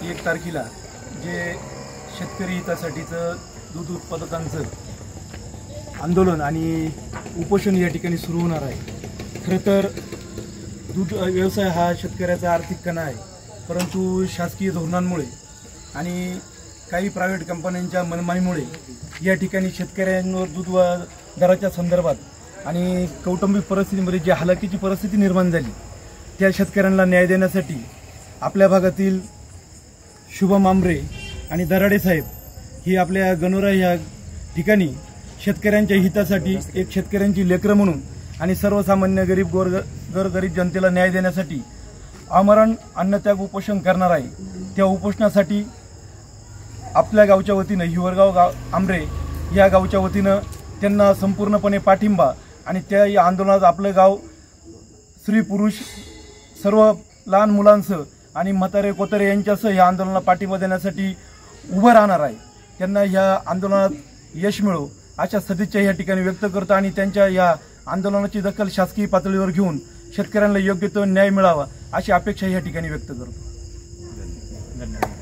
1 तारखेला जे शेतकरी हितासाठीचं दूध उत्पादकांचं आंदोलन आणि उपोषण या ठिकाणी सुरू होणार आहे। खरं तर दूध व्यवसाय हा शेतकऱ्याचा आर्थिक कणा आहे, परंतु शासकीय धोरणांमुळे आणि काही प्रायव्हेट कंपन्यांच्या मनमानीमुळे या ठिकाणी शेतकऱ्यांवर दूध दराच्या संदर्भात आणि कौटुंबिक परिस्थितीमध्ये जी हलाखीची परिस्थिती निर्माण झाली त्या शेतकऱ्यांना न्याय देण्यासाठी आपल्या भागातील शुभम आमरे आणि दराडे साहेब ही आपल्या गणोरा या ठिकाणी शेतकऱ्यांच्या हितासाठी एक शेतकऱ्यांची लेकरं म्हणून आणि सर्वसामान्य गरीब गोरगरीब जनतेला न्याय देण्यासाठी आमरण अन्नत्याग उपोषण करणार आहे। त्या उपोषणासाठी आपल्या गावच्या वतीनं हिवरगाव आमरे या गावच्या वतीनं त्यांना संपूर्णपणे पाठिंबा आणि त्या या आंदोलनात आपलं गाव स्त्री पुरुष सर्व लहान मुलांसह आणि म्हातारे कोतारे यांच्यासह या आंदोलनाला पाठिंबा देण्यासाठी उभं राहणार आहे। त्यांना ह्या आंदोलनात यश मिळो अशा सदिच्छा या ठिकाणी व्यक्त करतो आणि त्यांच्या या आंदोलनाची दखल शासकीय पातळीवर घेऊन शेतकऱ्यांना योग्य तो न्याय मिळावा अशी अपेक्षा या ठिकाणी व्यक्त करतो। धन्यवाद।